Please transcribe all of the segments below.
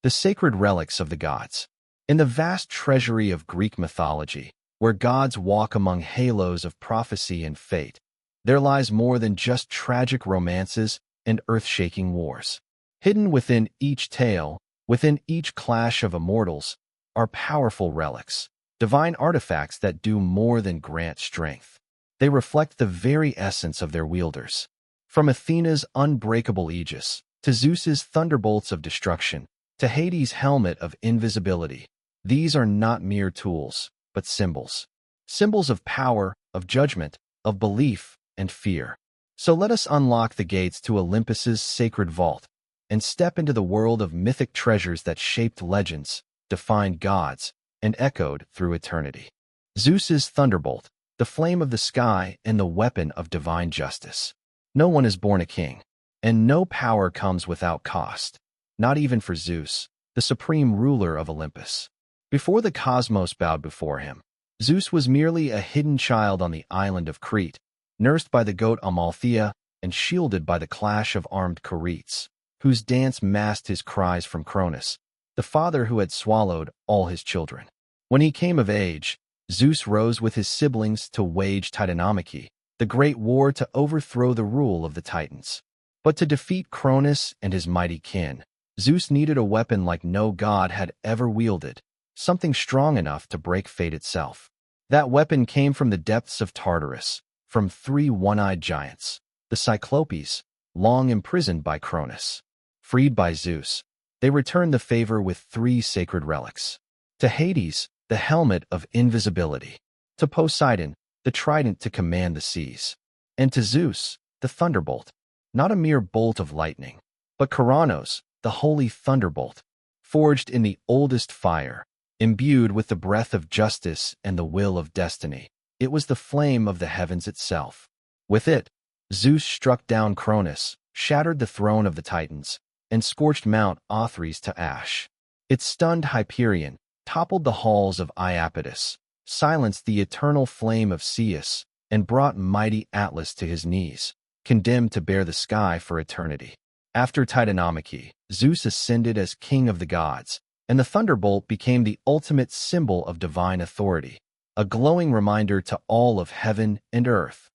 The sacred relics of the gods. In the vast treasury of Greek mythology, where gods walk among halos of prophecy and fate, there lies more than just tragic romances and earth-shaking wars. Hidden within each tale, within each clash of immortals, are powerful relics, divine artifacts that do more than grant strength. They reflect the very essence of their wielders. From Athena's unbreakable Aegis, to Zeus's thunderbolts of destruction, to Hades' helmet of invisibility, these are not mere tools, but symbols. Symbols of power, of judgment, of belief, and fear. So let us unlock the gates to Olympus's sacred vault and step into the world of mythic treasures that shaped legends, defined gods, and echoed through eternity. Zeus's thunderbolt, the flame of the sky and the weapon of divine justice. No one is born a king, and no power comes without cost, not even for Zeus, the supreme ruler of Olympus. Before the cosmos bowed before him, Zeus was merely a hidden child on the island of Crete, nursed by the goat Amalthea and shielded by the clash of armed Curetes, whose dance masked his cries from Cronus, the father who had swallowed all his children. When he came of age, Zeus rose with his siblings to wage Titanomachy, the great war to overthrow the rule of the Titans. But to defeat Cronus and his mighty kin, Zeus needed a weapon like no god had ever wielded, something strong enough to break fate itself. That weapon came from the depths of Tartarus, from three one-eyed giants, the Cyclopes, long imprisoned by Cronus. Freed by Zeus, they returned the favor with three sacred relics. To Hades, the helmet of invisibility. To Poseidon, the trident to command the seas. And to Zeus, the thunderbolt. Not a mere bolt of lightning, but Keranos, the holy thunderbolt, forged in the oldest fire, imbued with the breath of justice and the will of destiny. It was the flame of the heavens itself. With it, Zeus struck down Cronus, shattered the throne of the Titans, and scorched Mount Othrys to ash. It stunned Hyperion, toppled the halls of Iapetus, silenced the eternal flame of Zeus, and brought mighty Atlas to his knees, condemned to bear the sky for eternity. After Titanomachy, Zeus ascended as king of the gods, and the thunderbolt became the ultimate symbol of divine authority, a glowing reminder to all of heaven and earth.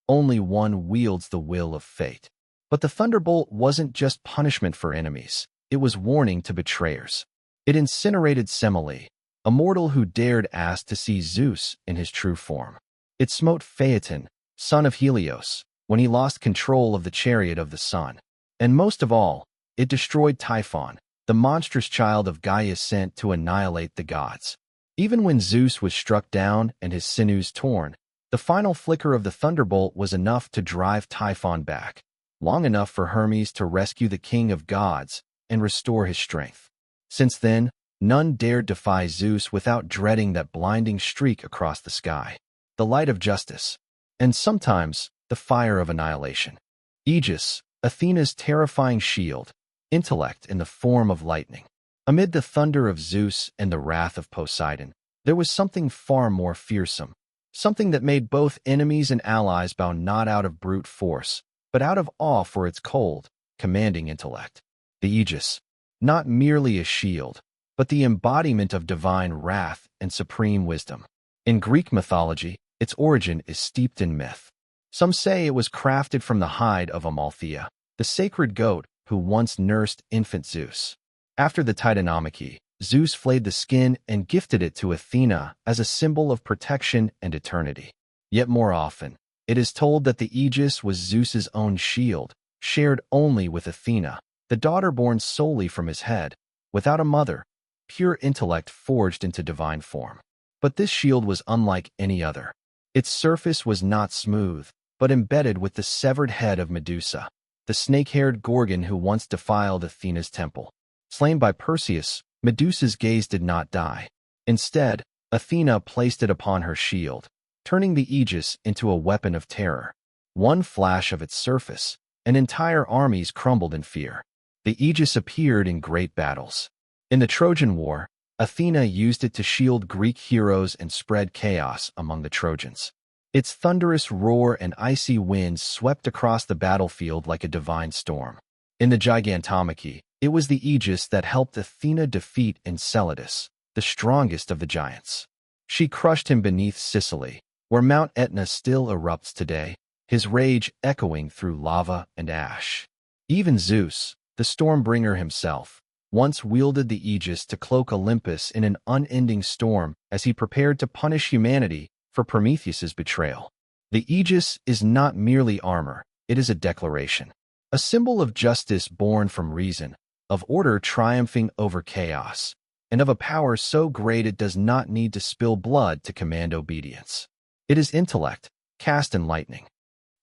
Only one wields the will of fate. But the thunderbolt wasn't just punishment for enemies, it was warning to betrayers. It incinerated Semele, a mortal who dared ask to see Zeus in his true form. It smote Phaeton, son of Helios, when he lost control of the chariot of the sun. And most of all, it destroyed Typhon, the monstrous child of Gaia sent to annihilate the gods. Even when Zeus was struck down and his sinews torn, the final flicker of the thunderbolt was enough to drive Typhon back, long enough for Hermes to rescue the king of gods and restore his strength. Since then, none dared defy Zeus without dreading that blinding streak across the sky, the light of justice, and sometimes the fire of annihilation. Aegis, Athena's terrifying shield, intellect in the form of lightning. Amid the thunder of Zeus and the wrath of Poseidon, there was something far more fearsome, something that made both enemies and allies bow not out of brute force, but out of awe for its cold, commanding intellect. The Aegis, not merely a shield, but the embodiment of divine wrath and supreme wisdom. In Greek mythology, its origin is steeped in myth. Some say it was crafted from the hide of Amalthea, the sacred goat who once nursed infant Zeus. After the Titanomachy, Zeus flayed the skin and gifted it to Athena as a symbol of protection and eternity. Yet more often, it is told that the Aegis was Zeus's own shield, shared only with Athena, the daughter born solely from his head, without a mother, pure intellect forged into divine form. But this shield was unlike any other. Its surface was not smooth, but embedded with the severed head of Medusa, the snake-haired Gorgon who once defiled Athena's temple. Slain by Perseus, Medusa's gaze did not die. Instead, Athena placed it upon her shield, turning the Aegis into a weapon of terror. One flash of its surface, and entire armies crumbled in fear. The Aegis appeared in great battles. In the Trojan War, Athena used it to shield Greek heroes and spread chaos among the Trojans. Its thunderous roar and icy winds swept across the battlefield like a divine storm. In the Gigantomachy, It was the Aegis that helped Athena defeat Enceladus, the strongest of the giants. She crushed him beneath Sicily, where Mount Etna still erupts today, his rage echoing through lava and ash. Even Zeus, the Stormbringer himself, once wielded the Aegis to cloak Olympus in an unending storm as he prepared to punish humanity for Prometheus's betrayal. The Aegis is not merely armor, it is a declaration, a symbol of justice born from reason, of order triumphing over chaos, and of a power so great it does not need to spill blood to command obedience. It is intellect, cast in lightning.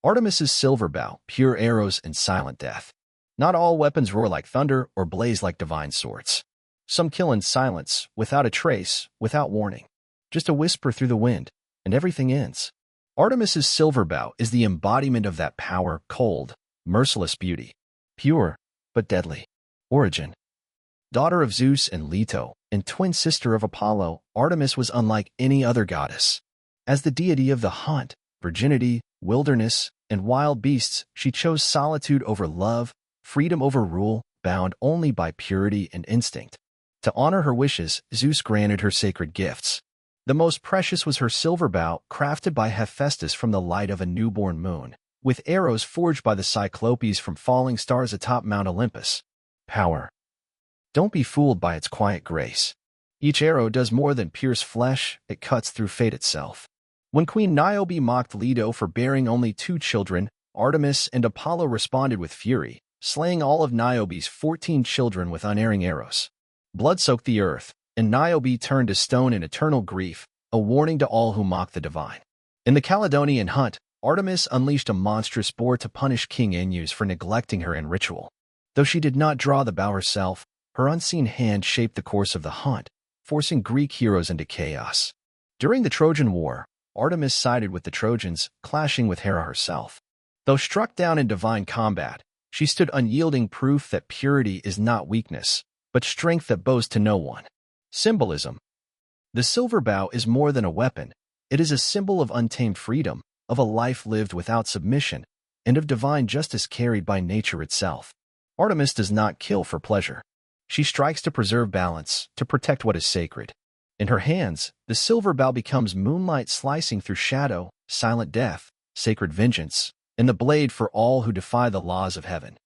ARTEMIS'S silver bow, pure arrows and silent death. Not all weapons roar like thunder or blaze like divine swords. Some kill in silence, without a trace, without warning. Just a whisper through the wind, and everything ends. ARTEMIS'S silver bow is the embodiment of that power, cold, merciless beauty. Pure, but deadly. Origin. Daughter of Zeus and Leto, and twin sister of Apollo, Artemis was unlike any other goddess. As the deity of the hunt, virginity, wilderness, and wild beasts, she chose solitude over love, freedom over rule, bound only by purity and instinct. To honor her wishes, Zeus granted her sacred gifts. The most precious was her silver bow, crafted by Hephaestus from the light of a newborn moon, with arrows forged by the Cyclopes from falling stars atop Mount Olympus. Power. Don't be fooled by its quiet grace. Each arrow does more than pierce flesh, it cuts through fate itself. When Queen Niobe mocked Leto for bearing only 2 children, Artemis and Apollo responded with fury, slaying all of Niobe's 14 children with unerring arrows. Blood soaked the earth, and Niobe turned to stone in eternal grief, a warning to all who mock the divine. In the Caledonian hunt, Artemis unleashed a monstrous boar to punish King Aeneas for neglecting her in ritual. Though she did not draw the bow herself, her unseen hand shaped the course of the hunt, forcing Greek heroes into chaos. During the Trojan War, Artemis sided with the Trojans, clashing with Hera herself. Though struck down in divine combat, she stood unyielding, proof that purity is not weakness, but strength that bows to no one. Symbolism. The silver bow is more than a weapon. It is a symbol of untamed freedom, of a life lived without submission, and of divine justice carried by nature itself. Artemis does not kill for pleasure. She strikes to preserve balance, to protect what is sacred. In her hands, the silver bow becomes moonlight slicing through shadow, silent death, sacred vengeance, and the blade for all who defy the laws of heaven.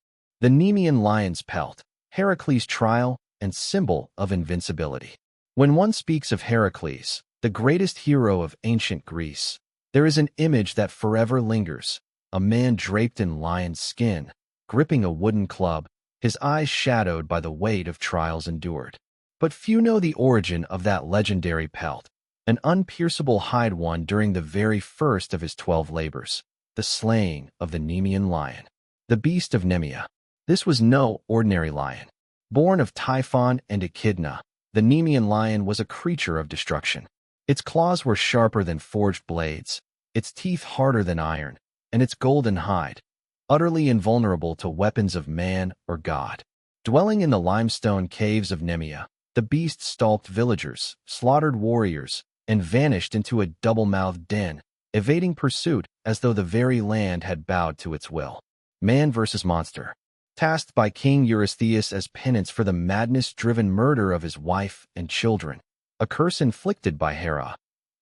The Nemean lion's pelt, Heracles' trial, and symbol of invincibility. When one speaks of Heracles, the greatest hero of ancient Greece, there is an image that forever lingers, a man draped in lion's skin, gripping a wooden club, his eyes shadowed by the weight of trials endured. But few know the origin of that legendary pelt, an unpierceable hide won during the very first of his 12 labors, the slaying of the Nemean lion, the beast of Nemea. This was no ordinary lion. Born of Typhon and Echidna, the Nemean lion was a creature of destruction. Its claws were sharper than forged blades, its teeth harder than iron, and its golden hide, utterly invulnerable to weapons of man or god. Dwelling in the limestone caves of Nemea, the beast stalked villagers, slaughtered warriors, and vanished into a double-mouthed den, evading pursuit as though the very land had bowed to its will. Man versus monster. Tasked by King Eurystheus as penance for the madness-driven murder of his wife and children, a curse inflicted by Hera,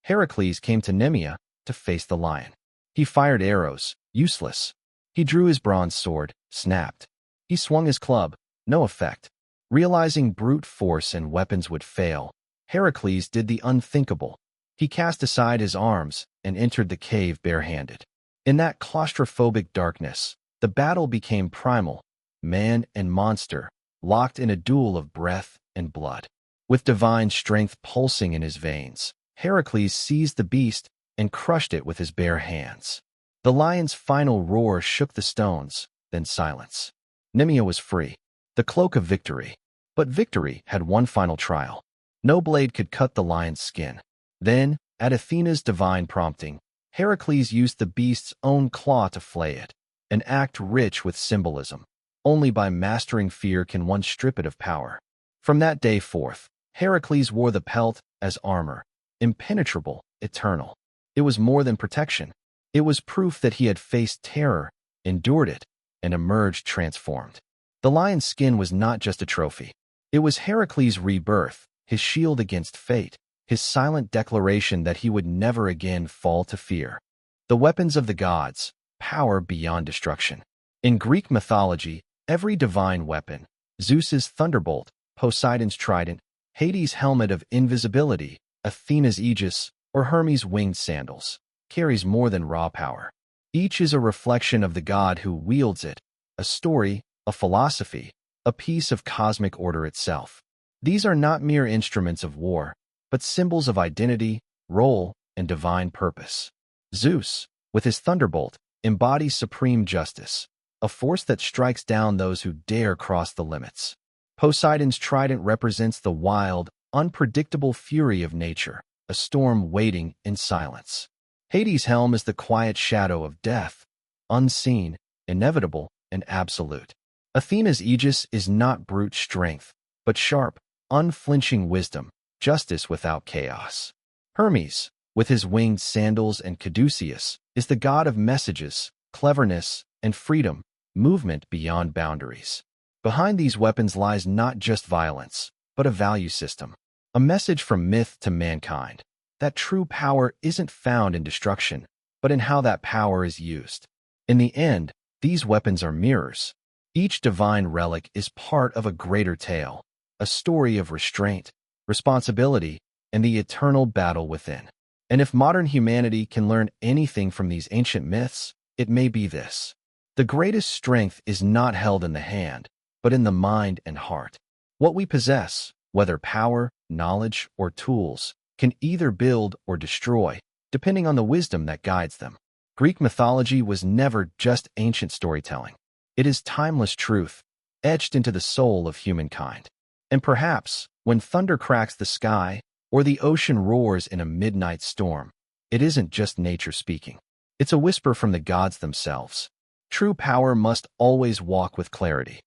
Heracles came to Nemea to face the lion. He fired arrows, useless. He drew his bronze sword, snapped. He swung his club, no effect. Realizing brute force and weapons would fail, Heracles did the unthinkable. He cast aside his arms and entered the cave barehanded. In that claustrophobic darkness, the battle became primal, man and monster, locked in a duel of breath and blood. With divine strength pulsing in his veins, Heracles seized the beast and crushed it with his bare hands. The lion's final roar shook the stones, then silence. Nemea was free, the cloak of victory. But victory had one final trial. No blade could cut the lion's skin. Then, at Athena's divine prompting, Heracles used the beast's own claw to flay it, an act rich with symbolism. Only by mastering fear can one strip it of power. From that day forth, Heracles wore the pelt as armor, impenetrable, eternal. It was more than protection. It was proof that he had faced terror, endured it, and emerged transformed. The lion's skin was not just a trophy. It was Heracles' rebirth, his shield against fate, his silent declaration that he would never again fall to fear. The weapons of the gods, power beyond destruction. In Greek mythology, every divine weapon, Zeus's thunderbolt, Poseidon's trident, Hades' helmet of invisibility, Athena's aegis, or Hermes' winged sandals, carries more than raw power. Each is a reflection of the god who wields it, a story, a philosophy, a piece of cosmic order itself. These are not mere instruments of war, but symbols of identity, role, and divine purpose. Zeus, with his thunderbolt, embodies supreme justice, a force that strikes down those who dare cross the limits. Poseidon's trident represents the wild, unpredictable fury of nature, a storm waiting in silence. Hades' helm is the quiet shadow of death, unseen, inevitable, and absolute. Athena's aegis is not brute strength, but sharp, unflinching wisdom, justice without chaos. Hermes, with his winged sandals and caduceus, is the god of messages, cleverness, and freedom, movement beyond boundaries. Behind these weapons lies not just violence, but a value system, a message from myth to mankind, that true power isn't found in destruction, but in how that power is used. In the end, these weapons are mirrors. Each divine relic is part of a greater tale, a story of restraint, responsibility, and the eternal battle within. And if modern humanity can learn anything from these ancient myths, it may be this. The greatest strength is not held in the hand, but in the mind and heart. What we possess, whether power, knowledge, or tools, can either build or destroy, depending on the wisdom that guides them. Greek mythology was never just ancient storytelling. It is timeless truth, etched into the soul of humankind. And perhaps, when thunder cracks the sky, or the ocean roars in a midnight storm, it isn't just nature speaking. It's a whisper from the gods themselves. True power must always walk with clarity,